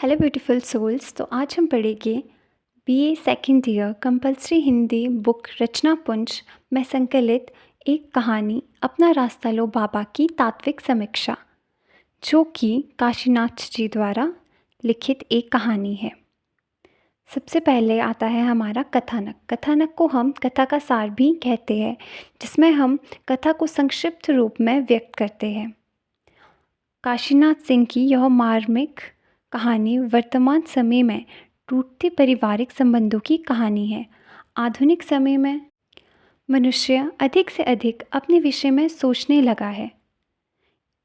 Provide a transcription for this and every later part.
Hello beautiful souls. तो आज हम पढ़ेंगे BA second year compulsory Hindi book Rachna Punj में संकलित एक कहानी अपना रास्ता लो बाबा की तात्विक समीक्षा, जो कि काशीनाथ जी द्वारा लिखित एक कहानी है। सबसे पहले आता है हमारा कथानक। कथानक को हम कथा का सार भी कहते हैं, जिसमें हम कथा को संक्षिप्त रूप में व्यक्त करते हैं। काशीनाथ सिंह की यह मार्मिक कहानी वर्तमान समय में टूटते पारिवारिक संबंधों की कहानी है। आधुनिक समय में मनुष्य अधिक से अधिक अपने विषय में सोचने लगा है,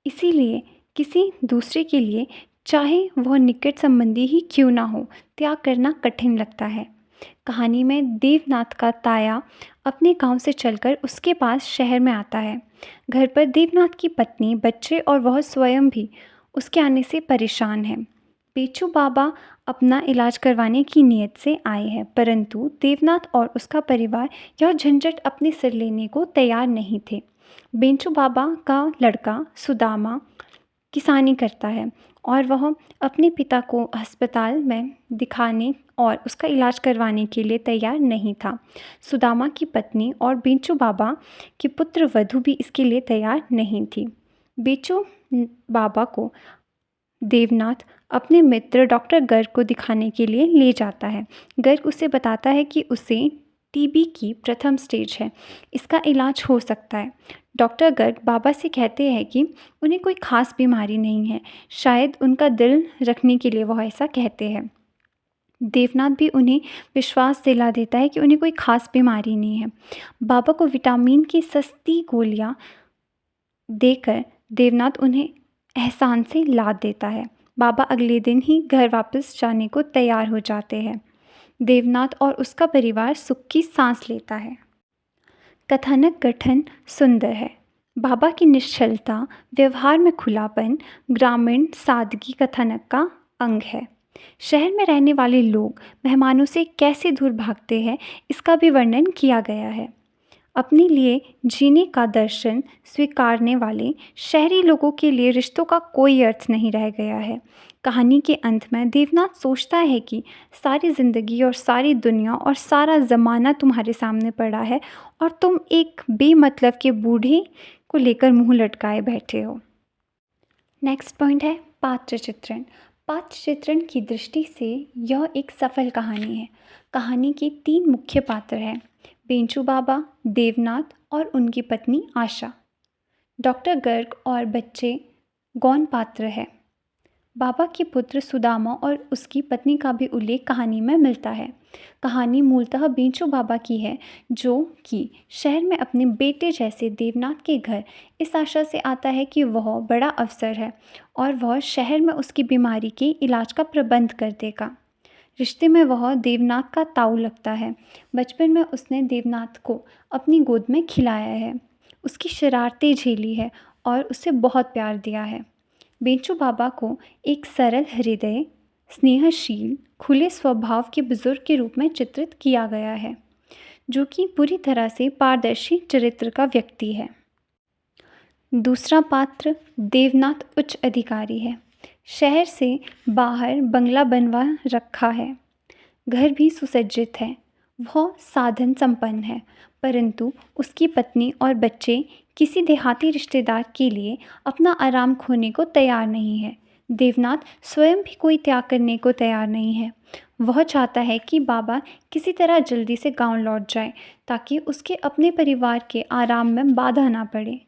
इसीलिए किसी दूसरे के लिए, चाहे वह निकट संबंधी ही क्यों ना हो, त्याग करना कठिन लगता है। कहानी में देवनाथ का ताया अपने गांव से चलकर उसके पास शहर में आता है। घर पर देवनाथ की पत्नी, बच्चे और वह स्वयं भी उसके आने से परेशान है। बेचू बाबा अपना इलाज करवाने की नीयत से आए हैं, परंतु देवनाथ और उसका परिवार यह झंझट अपने सिर लेने को तैयार नहीं थे। बेंचू बाबा का लड़का सुदामा किसानी करता है और वह अपने पिता को अस्पताल में दिखाने और उसका इलाज करवाने के लिए तैयार नहीं था। सुदामा की पत्नी और बेंचू बाबा की पुत्र वधू भी इसके लिए तैयार नहीं थी। बेंचू बाबा को देवनाथ अपने मित्र डॉक्टर गर्ग को दिखाने के लिए ले जाता है। गर्ग उसे बताता है कि उसे टीबी की प्रथम स्टेज है, इसका इलाज हो सकता है। डॉक्टर गर्ग बाबा से कहते हैं कि उन्हें कोई ख़ास बीमारी नहीं है, शायद उनका दिल रखने के लिए वह ऐसा कहते हैं। देवनाथ भी उन्हें विश्वास दिला देता है कि उन्हें कोई ख़ास बीमारी नहीं है। बाबा को विटामिन की सस्ती गोलियां देकर देवनाथ उन्हें एहसान से लाद देता है। बाबा अगले दिन ही घर वापस जाने को तैयार हो जाते हैं। देवनाथ और उसका परिवार सुख की सांस लेता है। कथानक गठन सुंदर है। बाबा की निश्चलता, व्यवहार में खुलापन, ग्रामीण सादगी कथानक का अंग है। शहर में रहने वाले लोग मेहमानों से कैसे दूर भागते हैं, इसका भी वर्णन किया गया है। अपने लिए जीने का दर्शन स्वीकारने वाले शहरी लोगों के लिए रिश्तों का कोई अर्थ नहीं रह गया है। कहानी के अंत में देवनाथ सोचता है कि सारी ज़िंदगी और सारी दुनिया और सारा ज़माना तुम्हारे सामने पड़ा है और तुम एक बेमतलब के बूढ़े को लेकर मुंह लटकाए बैठे हो। नेक्स्ट पॉइंट है पात्र चित्रण। पात्र चित्रण की दृष्टि से यह एक सफल कहानी है। कहानी के 3 मुख्य पात्र हैं, बेंचू बाबा, देवनाथ और उनकी पत्नी आशा। डॉक्टर गर्ग और बच्चे गौण पात्र है। बाबा के पुत्र सुदामा और उसकी पत्नी का भी उल्लेख कहानी में मिलता है। कहानी मूलतः बेंचू बाबा की है, जो कि शहर में अपने बेटे जैसे देवनाथ के घर इस आशा से आता है कि वह बड़ा अफसर है और वह शहर में उसकी बीमारी के इलाज का प्रबंध कर देगा। रिश्ते में वह देवनाथ का ताऊ लगता है। बचपन में उसने देवनाथ को अपनी गोद में खिलाया है, उसकी शरारतें झेली है और उसे बहुत प्यार दिया है। बेंचू बाबा को एक सरल हृदय, स्नेहशील, खुले स्वभाव के बुजुर्ग के रूप में चित्रित किया गया है, जो कि पूरी तरह से पारदर्शी चरित्र का व्यक्ति है। दूसरा पात्र देवनाथ उच्च अधिकारी है। शहर से बाहर बंगला बनवा रखा है, घर भी सुसज्जित है, वह साधन संपन्न है, परंतु उसकी पत्नी और बच्चे किसी देहाती रिश्तेदार के लिए अपना आराम खोने को तैयार नहीं है। देवनाथ स्वयं भी कोई त्याग करने को तैयार नहीं है। वह चाहता है कि बाबा किसी तरह जल्दी से गांव लौट जाए, ताकि उसके अपने परिवार के आराम में बाधा ना पड़े।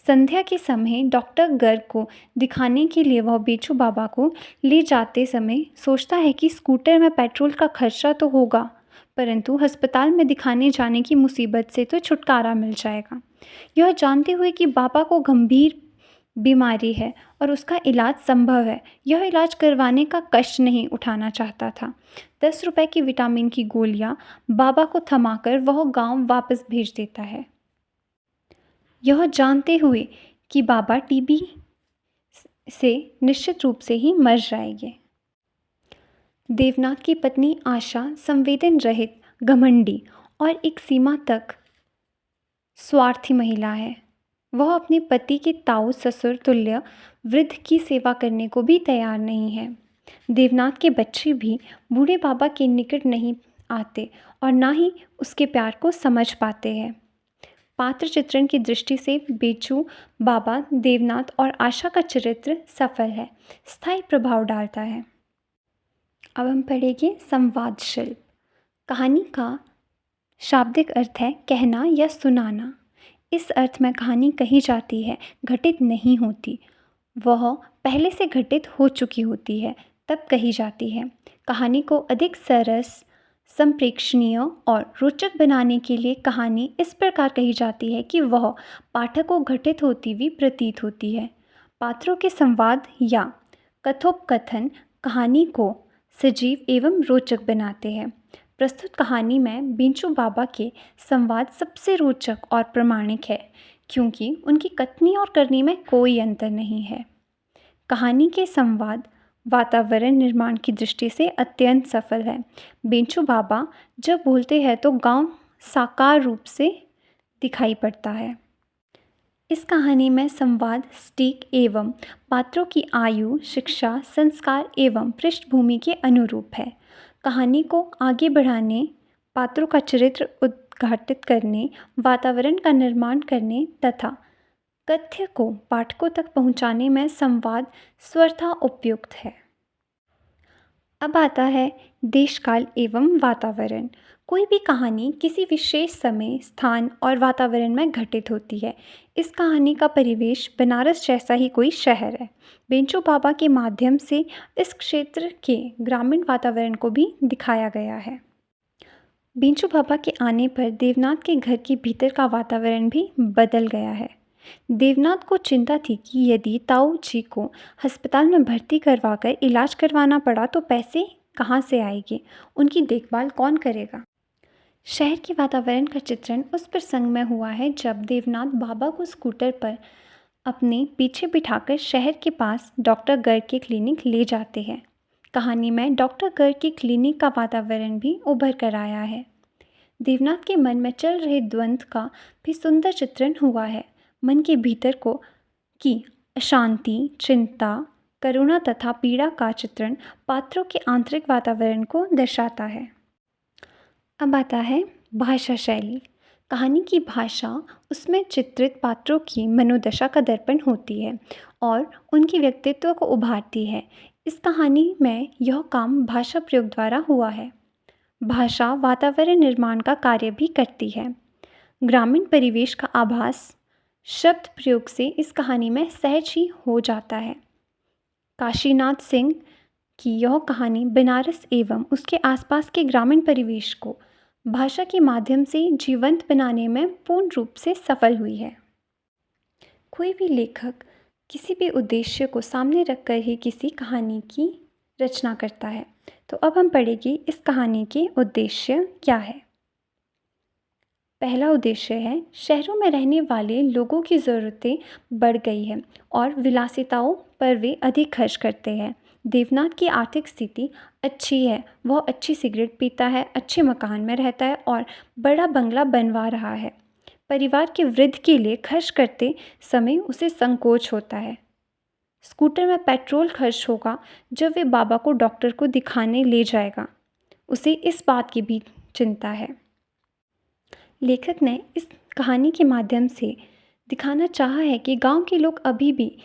संध्या के समय डॉक्टर गर्ग को दिखाने के लिए वह बेचू बाबा को ले जाते समय सोचता है कि स्कूटर में पेट्रोल का खर्चा तो होगा, परंतु अस्पताल में दिखाने जाने की मुसीबत से तो छुटकारा मिल जाएगा। यह जानते हुए कि बाबा को गंभीर बीमारी है और उसका इलाज संभव है, यह इलाज करवाने का कष्ट नहीं उठाना चाहता था। 10 रुपए की विटामिन की गोलियां बाबा को थमाकर वह गांव वापस भेज देता है, यह जानते हुए कि बाबा टीबी से निश्चित रूप से ही मर जाएंगे। देवनाथ की पत्नी आशा संवेदन रहित, घमंडी और एक सीमा तक स्वार्थी महिला है। वह अपने पति के ताऊ ससुर तुल्य वृद्ध की सेवा करने को भी तैयार नहीं है। देवनाथ के बच्चे भी बूढ़े बाबा के निकट नहीं आते और ना ही उसके प्यार को समझ पाते हैं। पात्र चित्रण की दृष्टि से बेचू बाबा, देवनाथ और आशा का चरित्र सफल है, स्थायी प्रभाव डालता है। अब हम पढ़ेंगे संवाद शिल्प। कहानी का शाब्दिक अर्थ है कहना या सुनाना। इस अर्थ में कहानी कही जाती है, घटित नहीं होती। वह पहले से घटित हो चुकी होती है तब कही जाती है। कहानी को अधिक सरस, संप्रेक्षणीय और रोचक बनाने के लिए कहानी इस प्रकार कही जाती है कि वह पाठक को घटित होती हुई प्रतीत होती है। पात्रों के संवाद या कथोपकथन कहानी को सजीव एवं रोचक बनाते हैं। प्रस्तुत कहानी में बेंचू बाबा के संवाद सबसे रोचक और प्रामाणिक है, क्योंकि उनकी कथनी और करनी में कोई अंतर नहीं है। कहानी के संवाद वातावरण निर्माण की दृष्टि से अत्यंत सफल है। बेंचू बाबा जब बोलते हैं तो गांव साकार रूप से दिखाई पड़ता है। इस कहानी में संवाद सटीक एवं पात्रों की आयु, शिक्षा, संस्कार एवं पृष्ठभूमि के अनुरूप है। कहानी को आगे बढ़ाने, पात्रों का चरित्र उद्घाटित करने, वातावरण का निर्माण करने तथा तथ्य को पाठकों तक पहुंचाने में संवाद स्वरथा उपयुक्त है। अब आता है देशकाल एवं वातावरण। कोई भी कहानी किसी विशेष समय, स्थान और वातावरण में घटित होती है। इस कहानी का परिवेश बनारस जैसा ही कोई शहर है। बेंचू बाबा के माध्यम से इस क्षेत्र के ग्रामीण वातावरण को भी दिखाया गया है। बेंचू बाबा के आने पर देवनाथ के घर के भीतर का वातावरण भी बदल गया है। देवनाथ को चिंता थी कि यदि ताऊ जी को अस्पताल में भर्ती करवाकर इलाज करवाना पड़ा तो पैसे कहाँ से आएंगे, उनकी देखभाल कौन करेगा। शहर के वातावरण का चित्रण उस प्रसंग में हुआ है जब देवनाथ बाबा को स्कूटर पर अपने पीछे बिठाकर शहर के पास डॉक्टर गर्ग के क्लिनिक ले जाते हैं। कहानी में डॉक्टर गर्ग के क्लिनिक का वातावरण भी उभर कर आया है। देवनाथ के मन में चल रहे द्वंद्व का भी सुंदर चित्रण हुआ है। मन के भीतर की अशांति, चिंता, करुणा तथा पीड़ा का चित्रण पात्रों के आंतरिक वातावरण को दर्शाता है। अब आता है भाषा शैली। कहानी की भाषा उसमें चित्रित पात्रों की मनोदशा का दर्पण होती है और उनके व्यक्तित्व को उभारती है। इस कहानी में यह काम भाषा प्रयोग द्वारा हुआ है। भाषा वातावरण निर्माण का कार्य भी करती है। ग्रामीण परिवेश का आभास शब्द प्रयोग से इस कहानी में सहज ही हो जाता है। काशीनाथ सिंह की यह कहानी बनारस एवं उसके आसपास के ग्रामीण परिवेश को भाषा के माध्यम से जीवंत बनाने में पूर्ण रूप से सफल हुई है। कोई भी लेखक किसी भी उद्देश्य को सामने रखकर ही किसी कहानी की रचना करता है। तो अब हम पढ़ेंगे इस कहानी के उद्देश्य क्या है। पहला उद्देश्य है, शहरों में रहने वाले लोगों की ज़रूरतें बढ़ गई हैं और विलासिताओं पर वे अधिक खर्च करते हैं। देवनाथ की आर्थिक स्थिति अच्छी है, वह अच्छी सिगरेट पीता है, अच्छे मकान में रहता है और बड़ा बंगला बनवा रहा है। परिवार के वृद्ध के लिए खर्च करते समय उसे संकोच होता है। स्कूटर में पेट्रोल खर्च होगा जब वे बाबा को डॉक्टर को दिखाने ले जाएगा, उसे इस बात की भी चिंता है। लेखक ने इस कहानी के माध्यम से दिखाना चाहा है कि गांव के लोग अभी भी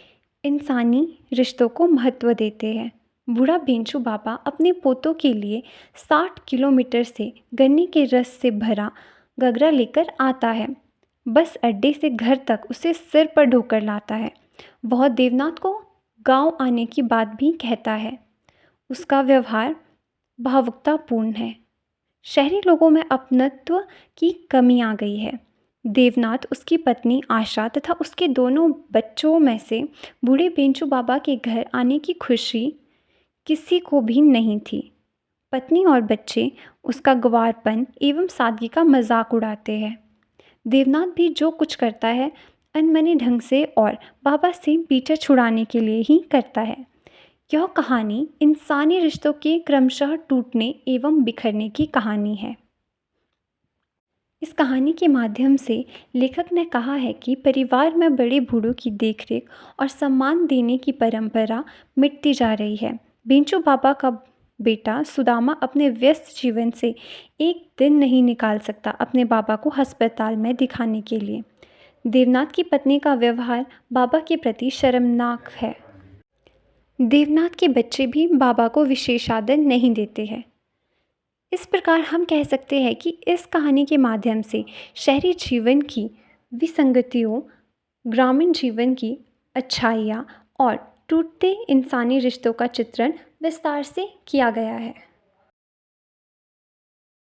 इंसानी रिश्तों को महत्व देते हैं। बूढ़ा बेंचू बाबा अपने पोतों के लिए 60 किलोमीटर से गन्ने के रस से भरा गगरा लेकर आता है। बस अड्डे से घर तक उसे सिर पर ढोकर लाता है। वह देवनाथ को गांव आने की बात भी कहता है। उसका व्यवहार भावुकतापूर्ण है। शहरी लोगों में अपनत्व की कमी आ गई है। देवनाथ, उसकी पत्नी आशा तथा उसके दोनों बच्चों में से बूढ़े बेंचू बाबा के घर आने की खुशी किसी को भी नहीं थी। पत्नी और बच्चे उसका गंवारपन एवं सादगी का मजाक उड़ाते हैं। देवनाथ भी जो कुछ करता है अनमने ढंग से और बाबा से पीछा छुड़ाने के लिए ही करता है। यह कहानी इंसानी रिश्तों के क्रमशः टूटने एवं बिखरने की कहानी है। इस कहानी के माध्यम से लेखक ने कहा है कि परिवार में बड़े बूढ़ों की देखरेख और सम्मान देने की परंपरा मिटती जा रही है। बेंचू बाबा का बेटा सुदामा अपने व्यस्त जीवन से एक दिन नहीं निकाल सकता अपने बाबा को अस्पताल में दिखाने के लिए। देवनाथ की पत्नी का व्यवहार बाबा के प्रति शर्मनाक है। देवनाथ के बच्चे भी बाबा को विशेष आदर नहीं देते हैं। इस प्रकार हम कह सकते हैं कि इस कहानी के माध्यम से शहरी जीवन की विसंगतियों, ग्रामीण जीवन की अच्छाइयाँ और टूटते इंसानी रिश्तों का चित्रण विस्तार से किया गया है।